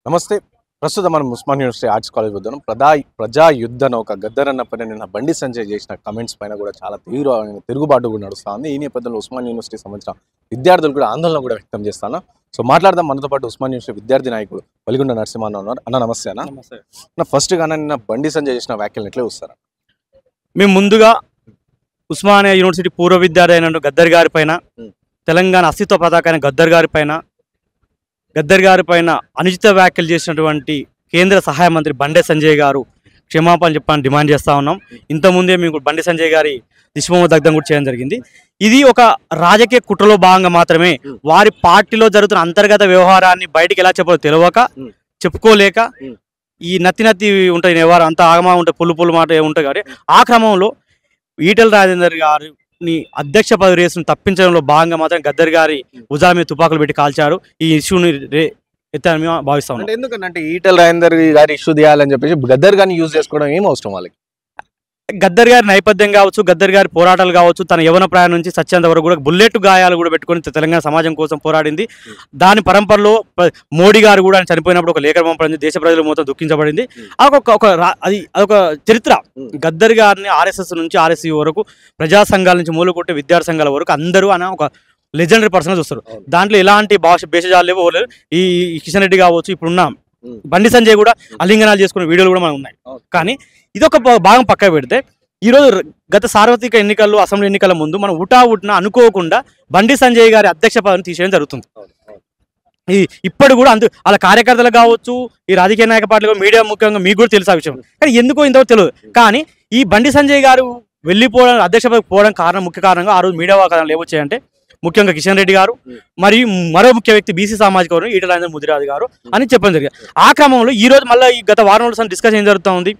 నమస్తే. ప్రస్తుతం మనం ఉస్మాన్ యూనివర్సిటీ ఆర్ట్స్ కాలేజ్ వద్ద ప్రజా యుద్ధ నౌక గద్దరన్న పైన నిన్న బండి సంజయ్ చేసిన కమెంట్స్ పైన కూడా చాలా తీవ్రమైన తిరుగుబాటు కూడా నడుస్తుంది. ఈ నేపథ్యంలో ఉస్మాన్ యూనివర్సిటీ సంబంధించిన విద్యార్థులు కూడా ఆందోళన కూడా వ్యక్తం చేస్తాను. సో మాట్లాడదాం. మనతో పాటు ఉస్మాన్ యూనివర్సిటీ విద్యార్థి నాయకుడు వలిగొండ నరసింహ ఉన్నారు. అన్న నమస్తే. అన్న ఫస్ట్ గా నిన్న బండి సంజయ్ చేసిన వ్యాఖ్యలను ఎట్లా చూస్తారా? మేము ముందుగా ఉస్మానియా యూనివర్సిటీ పూర్వ విద్యార్థి అయిన గద్దర్ గారి పైన, తెలంగాణ అస్తిత్వ పతాకైన గద్దర్ గారి పైన అనుచిత వ్యాఖ్యలు చేసినటువంటి కేంద్ర సహాయ మంత్రి బండి సంజయ్ గారు క్షమాపణ చెప్పని డిమాండ్ చేస్తూ ఉన్నాం. ఇంతకుముందే మేము బండి సంజయ్ గారి దిశబొమ్మ దగ్ధం కూడా చేయడం జరిగింది. ఇది ఒక రాజకీయ కుట్రలో భాగంగా మాత్రమే, వారి పార్టీలో జరుగుతున్న అంతర్గత వ్యవహారాన్ని బయటికి ఎలా చెప్పాలో తెలియక, చెప్పుకోలేక ఈ నత్తి ఉంటాయి వ్యవహారం అంతా ఆగమా ఉంటాయి, పుల్లు మాట ఉంటాయి. కాబట్టి ఆ క్రమంలో ఈటెల రాజేందర్ గారిని అధ్యక్ష పదవి రేసును తప్పించడంలో భాగంగా మాత్రం గద్దర్ గారి భుజాల మీద తుపాకులు పెట్టి కాల్చారు. ఈ ఇష్యూని ఎత్తారని మేము భావిస్తాం. ఎందుకంటే ఈటెల రాజేందర్ గారి ఇష్యూ తీయాలని చెప్పేసి గద్దర్ గారిని యూజ్ చేసుకోవడం ఏం అవసరం వాళ్ళకి? గద్దర్ గారి నేపథ్యం కావచ్చు, గద్దర్ గారి పోరాటాలు కావచ్చు, తన యవన ప్రాయం నుంచి సత్యంత వరకు కూడా బుల్లెట్ గాయాలు కూడా పెట్టుకొని తెలంగాణ సమాజం కోసం పోరాడింది. దాని పరంపరలో మోడీ గారు కూడా చనిపోయినప్పుడు ఒక లేఖ పంపడింది, దేశ ప్రజలు మొత్తం దుఃఖించబడింది. అదొక చరిత్ర. గద్దర్ గారిని ఆర్ఎస్ఎస్ నుంచి ఆర్ఎస్సీ వరకు, ప్రజా సంఘాల నుంచి మూలకొట్టే విద్యార్థి సంఘాల వరకు అందరూ అన్న ఒక లెజెండరీ పర్సన్ చూస్తారు. దాంట్లో ఎలాంటి భేషజాలు లేవు. ఈ కిషన్ రెడ్డి కావచ్చు, ఇప్పుడున్న బండి సంజయ్ కూడా అలింగనాలు చేసుకునే వీడియోలు కూడా మనకు ఉన్నాయి. కానీ ఇదొక భాగం పక్క పెడితే, ఈరోజు గత సార్వత్రిక ఎన్నికల్లో, అసెంబ్లీ ఎన్నికల ముందు మనం ఉటావుటిన అనుకోకుండా బండి సంజయ్ గారి అధ్యక్ష పదవిని తీసేయడం జరుగుతుంది. ఇప్పుడు కూడా వాళ్ళ కార్యకర్తలు కావచ్చు, ఈ రాజకీయ నాయక పార్టీలు, మీడియా ముఖ్యంగా మీకు కూడా తెలుసు ఆ విషయం. కానీ ఎందుకో ఇంతవరకు తెలియదు. కానీ ఈ బండి సంజయ్ గారు వెళ్ళిపోవడం, అధ్యక్ష పదవికి పోవడం ముఖ్య కారణంగా ఆ రోజు మీడియా కారణాలు ఏమొచ్చాయంటే, ముఖ్యంగా కిషన్ రెడ్డి గారు మరియు మరో ముఖ్య వ్యక్తి బీసీ సామాజిక వర్గం ఈటెల రాజేందర్ ముదిరాజు గారు అని చెప్పడం జరిగింది. ఆ క్రమంలో ఈ రోజు మళ్ళీ ఈ గత వారం రోజుల డిస్కషన్ ఏం జరుగుతూ ఉంది,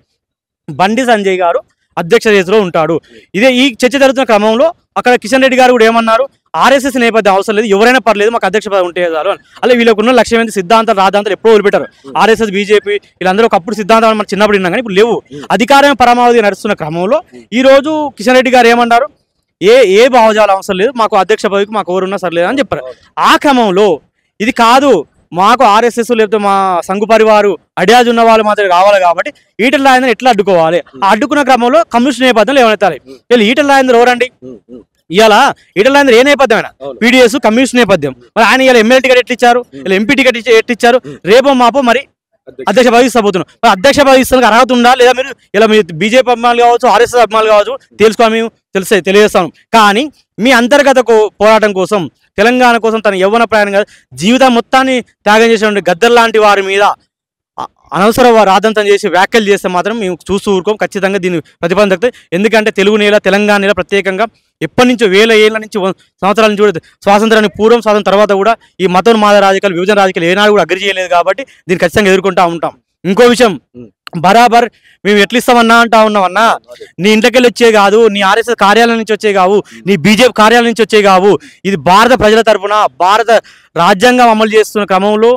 బండి సంజయ్ గారు అధ్యక్ష రేసులో ఉంటాడు. ఈ చర్చ జరుగుతున్న క్రమంలో అక్కడ కిషన్ రెడ్డి గారు కూడా ఏమన్నారు, ఆర్ఎస్ఎస్ నేపథ్యం అవసరం లేదు, ఎవరైనా పర్లేదు, మాకు అధ్యక్ష పదవి ఉంటే చాలు అని. అలా వీళ్ళకున్న లక్ష్యం ఏంటి, సిద్ధాంతాలు రాద్ధాంతాలు ఎప్పుడో వదిలిపెట్టారు. ఆర్ఎస్ఎస్ బీజేపీ వీళ్ళందరూ ఒకప్పుడు సిద్ధాంతాలు మనం చిన్నప్పుడు విన్నాం, కానీ ఇప్పుడు లేవు. అధికారమే పరమావధి నడుస్తున్న క్రమంలో ఈ రోజు కిషన్ రెడ్డి గారు ఏమన్నారు, ఏ భావజాలు అవసరం లేదు, మాకు అధ్యక్ష పదవికి మాకు ఎవరున్నా సర్లేదు అని చెప్పారు. ఆ క్రమంలో ఇది కాదు, మాకు ఆర్ఎస్ఎస్ లేకపోతే మా సంఘు పరివారు అడ్యాజ్ ఉన్న వాళ్ళు మాత్రమే కావాలి, కాబట్టి ఈటెల రాజేందర్ ఎట్లా అడ్డుకోవాలి, అడ్డుకున్న క్రమంలో కమ్యూనిస్ట్ నేపథ్యంలో ఏమవుతారు. వీళ్ళు ఈటెల రాజేందర్ ఎవరండి? ఇలా ఈటెల రాజేందర్ ఏ నేపథ్యం అయినా పీడిఎస్ కమ్యూనిస్ట్ నేపథ్యం. మరి ఆయన ఇలా ఎమ్మెల్యే టికెట్ ఎట్టిచ్చారు, ఇలా ఎంపీ టికెట్ ఎట్టిచ్చారు, రేపో మాపో మరి అధ్యక్ష పదవి ఇస్తాబోతున్నాం. మరి అధ్యక్ష పదవి ఇస్తానికి అర్హత ఉందా లేదా? మీరు ఇలా మీరు బీజేపీ అభిమానులు కావచ్చు, ఆర్ఎస్ఎస్ అభిమానులు కావచ్చు, తెలుసుకో మేము తెలియజేస్తాం. కానీ మీ అంతర్గత పోరాటం కోసం, తెలంగాణ కోసం తన యవ్వన ప్రయాణంగా జీవితం మొత్తాన్ని త్యాగం చేసినటువంటి గద్దర్ లాంటి వారి మీద అనవసర రాద్ధాంతం చేసి వ్యాఖ్యలు చేస్తే మాత్రం మేము చూస్తూ ఊరుకోం. ఖచ్చితంగా దీన్ని ప్రతిబంధకత. ఎందుకంటే తెలుగు నేల, తెలంగాణ నేల ప్రత్యేకంగా ఎప్పటి నుంచో వేల ఏళ్ళ నుంచి, సంవత్సరాల నుంచి కూడా, స్వాతంత్రానికి పూర్వం, స్వాతంత్రం తర్వాత కూడా ఈ మతోన్మాద రాజకీయాలు, విభజన రాజకీయాలు ఏనాడు కూడా అగ్రి చేయలేదు. కాబట్టి దీన్ని ఖచ్చితంగా ఎదుర్కొంటూ ఉంటాం. ఇంకో విషయం, బరాబర్ మేము ఎట్లా ఇస్తామన్నా అంటా ఉన్నామన్నా, నీ ఇంటికెళ్ళి వచ్చే కాదు, నీ ఆర్ఎస్ఎస్ కార్యాలయం నుంచి వచ్చే కావు, నీ బీజేపీ కార్యాలయం నుంచి వచ్చే కావు. ఇది భారత ప్రజల తరఫున భారత రాజ్యాంగం అమలు చేస్తున్న క్రమంలో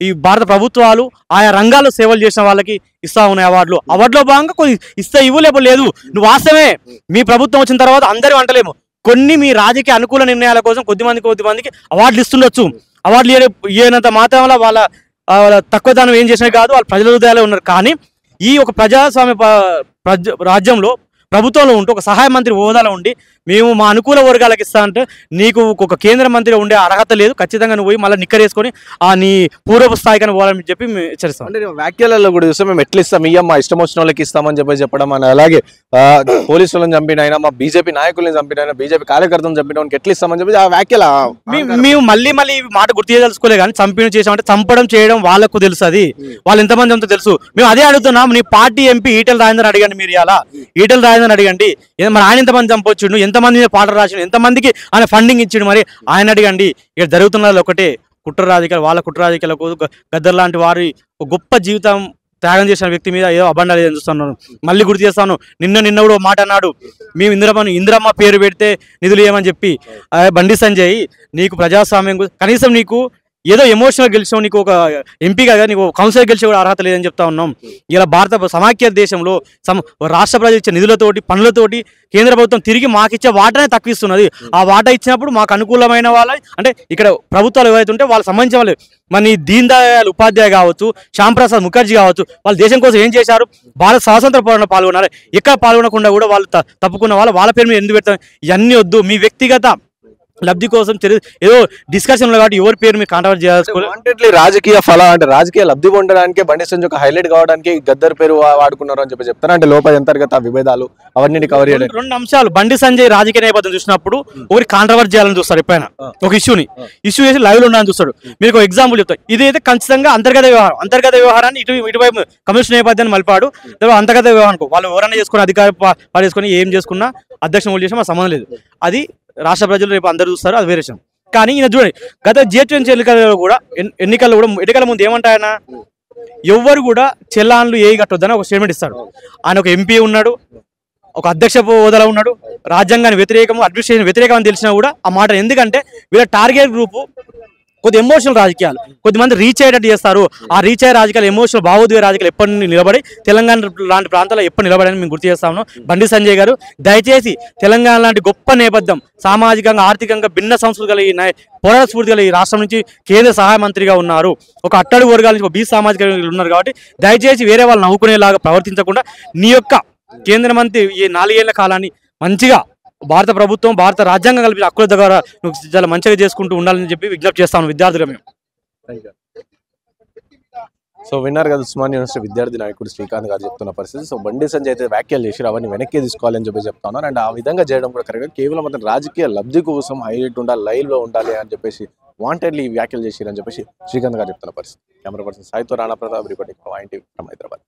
ఈ భారత ప్రభుత్వాలు ఆయా రంగాల్లో సేవలు చేసిన వాళ్ళకి ఇస్తా ఉన్నాయి అవార్డులో భాగంగా కొన్ని ఇస్తే లేదు. నువ్వు వాస్తవమే, మీ ప్రభుత్వం వచ్చిన తర్వాత అందరూ అంటలేము, కొన్ని మీ రాజకీయ అనుకూల నిర్ణయాల కోసం కొద్దిమందికి అవార్డులు ఇస్తుండొచ్చు. అవార్డులు ఇవ్వనంత మాత్రం వల్ల వాళ్ళ తక్కువతనం ఏం చేసినా కాదు, వాళ్ళ ప్రజల హృదయాలే ఉన్నారు. కానీ ఈ ఒక ప్రజాస్వామ్య రాజ్యంలో, ప్రభుత్వంలో ఉంటూ ఒక సహాయ మంత్రి హోదాలో ఉండి మేము మా అనుకూల వర్గాలకు ఇస్తా అంటే నీకు ఒక కేంద్ర మంత్రి ఉండే అర్హత లేదు. ఖచ్చితంగా నువ్వు పోయి మళ్ళీ నిక్కరేసుకొని నీ పూర్వపు స్థాయికని పోవాలని చెప్పి మేము హెచ్చరిస్తాం. అంటే వ్యాఖ్యలలో కూడా చూస్తే మేము ఎట్లా ఇస్తాం, మా ఇష్టం వచ్చిన వాళ్ళకి ఇస్తామని చెప్పడం అని, అలాగే పోలీసులను చంపినైనా, మా బీజేపీ నాయకులను చంపినైనా, బీజేపీ కార్యకర్తలను చంపిన ఎట్లా ఇస్తామని చెప్పి ఆ వ్యాఖ్యల మేము మళ్ళీ మాట గుర్తు చేయదలుచుకోలే. కానీ చేసామంటే చంపడం చేయడం వాళ్ళకు తెలుసు, అది వాళ్ళు ఎంతమంది అంతా తెలుసు. మేము అదే అడుగుతున్నాం, నీ పార్టీ ఎంపీ ఈటెల రాజేందర్ అడగండి, మీరు ఇలా ఈటెల రాజేందర్ అడగండి, మరి ఆయన ఎంతమంది చంపొచ్చిండు, ఎంతమంది పాటలు రాసిండు, ఎంతమందికి ఆయన ఫండింగ్ ఇచ్చిండు, మరి ఆయన అడగండి. ఇక్కడ జరుగుతున్నది ఒకటే, కుట్ర రాజకీయాలు. వాళ్ళ కుట్ర రాజకీయాలకు గద్దర్ లాంటి వారి ఒక గొప్ప జీవితం త్యాగం చేసిన వ్యక్తి మీద ఏదో అబండాలు ఏదని చూస్తున్నాను. మళ్ళీ గుర్తు చేస్తాను, నిన్న కూడా మాట అన్నాడు, మేము ఇందిరమ్మ పేరు పెడితే నిధులు ఏమని చెప్పి. బండి సంజయ్, నీకు ప్రజాస్వామ్యం కనీసం నీకు ఏదో ఎమోషనల్ గెలిచావు, నీకు ఒక ఎంపీగా నీకు కౌన్సిలర్ గెలిచే కూడా అర్హత లేదని చెప్తా ఉన్నాం. ఇలా భారత సమాఖ్య దేశంలో రాష్ట్ర ప్రజలు ఇచ్చే నిధులతోటి పనులతోటి కేంద్ర ప్రభుత్వం తిరిగి మాకు ఇచ్చే వాటానే తక్కువ ఇస్తున్నది. ఆ వాటా ఇచ్చినప్పుడు మాకు అనుకూలమైన వాళ్ళ అంటే ఇక్కడ ప్రభుత్వాలు ఏవైతే ఉంటే వాళ్ళకి సంబంధించిన వాళ్ళు మన దీన్ దయాళ్ ఉపాధ్యాయ కావచ్చు, శ్యామ్ ప్రసాద్ ముఖర్జీ కావచ్చు, వాళ్ళు దేశం కోసం ఏం చేశారు, భారత స్వాతంత్ర పోరాటంలో పాల్గొన్నారు. ఎక్కడ పాల్గొనకుండా కూడా వాళ్ళు తప్పుకున్న వాళ్ళ పేరు మీద ఎందుకు పెడతారు? ఇవన్నీ వద్దు. మీ వ్యక్తిగత లబ్ధి కోసం ఏదో డిస్కషన్ కాబట్టి ఎవరి పేరు మీరు కాంట్రవర్ట్ చేయాలి. రాజకీయ ఫలం అంటే రాజకీయ లబ్ధి పొందడానికి బండి సంజయ్ ఒక హైలైట్ కావడానికి గద్దర్ పేరు వాడుకున్నారు అని చెప్తారు. అంటే లోపల అంతర్గత విభేదాలు అవన్నీ కవర్ చేయడానికి రెండు అంశాలు. బండి సంజయ్ రాజకీయ నేపథ్యం చూసినప్పుడు ఒకటి కాంట్రవర్ట్ చేయాలని చూస్తారు, ఎప్పుడైనా ఒక ఇష్యూ చేసి లైవ్ లో ఉండాలని చూస్తాడు. మీరు ఒక ఎగ్జాంపుల్ చెప్తారు. ఇది అయితే ఖచ్చితంగా అంతర్గత వ్యవహారాన్ని ఇటువైపు కమ్యూనిస్ట్ నేపథ్యాన్ని మలిపాడు. అంతర్గత వ్యవహారం వాళ్ళు ఎవరైనా చేసుకుని అధికారం పాడేసుకుని ఏం చేసుకున్నా అధ్యక్షులు ఓట్లు చేసినా మాకు సంబంధం లేదు. అది రాష్ట్ర ప్రజలు రేపు అందరూ చూస్తారు, అది వేరే విషయం. కానీ ఈయన చూడండి, గత జిహెచ్ఎంసీ ఎన్నికల్లో కూడా ఎన్నికల ముందు ఏమంటాయన ఎవ్వరు కూడా చెల్లాన్లు ఏ కట్టొద్దని ఒక స్టేట్మెంట్ ఇస్తాడు. ఆయన ఒక ఎంపీ ఉన్నాడు, ఒక అధ్యక్ష హోదాలో ఉన్నాడు, రాజ్యాంగాన్ని వ్యతిరేకము అడ్మినిస్ట్రేషన్ వ్యతిరేకం అని తెలిసినా కూడా ఆ మాట. ఎందుకంటే వీళ్ళ టార్గెట్ గ్రూపు కొద్ది ఎమోషనల్ రాజకీయాలు, కొద్దిమంది రీచ్ అయ్యేటట్టు చేస్తారు. ఆ రీచ్ అయ్యే రాజకీయాలు ఎమోషనల్ భావోద్వేగ రాజకీయాలు ఎప్పటి నిలబడి తెలంగాణ లాంటి ప్రాంతాల్లో ఎప్పుడు నిలబడని మేము గుర్తు చేస్తాము. బండి సంజయ్ గారు దయచేసి తెలంగాణ లాంటి గొప్ప నేపథ్యం, సామాజికంగా ఆర్థికంగా భిన్న సంస్కృతి కలిగి పోరాట స్ఫూర్తి కలిగి రాష్ట్రం నుంచి కేంద్ర సహాయ మంత్రిగా ఉన్నారు. ఒక అట్టడుగు వర్గాల నుంచి బీ సామాజిక ఉన్నారు. కాబట్టి దయచేసి వేరే వాళ్ళు నవ్వుకునేలాగా ప్రవర్తించకుండా నీ యొక్క కేంద్ర మంత్రి ఈ 4 ఏళ్ల కాలాన్ని మంచిగా భారత ప్రభుత్వం భారత రాజ్యాంగం కలిపి హక్కుల ద్వారా నువ్వు చాలా మంచిగా చేసుకుంటూ ఉండాలని చెప్పి విజ్ఞప్తి చేస్తాను విద్యార్థులుగా మేము. సో విన్నారు కదా ఉస్మానియా యూనివర్సిటీ విద్యార్థి నాయకుడు శ్రీకాంత్ గారు చెప్తున్న పరిస్థితి. సో బండి సంజయ్ అయితే వ్యాఖ్యలు చేసి అవన్నీ వెనక్కి తీసుకోవాలని చెప్పి చెప్తా ఉన్నారు. అండ్ ఆ విధంగా చేయడం కూడా కరెక్ట్. కేవలం అతను రాజకీయ లబ్ధి కోసం హైలైట్ ఉండాలి, లైవ్ లో ఉండాలి అని చెప్పేసి వాంటెడ్లీ వ్యాఖ్యలు చేసిరని చెప్పేసి శ్రీకాంత్ గారు చెప్తున్న పరిస్థితి. కెమెరా పర్సన్ సాయితో రాణా ప్రతాప్ రిపోర్టింగ్ హైదరాబాద్.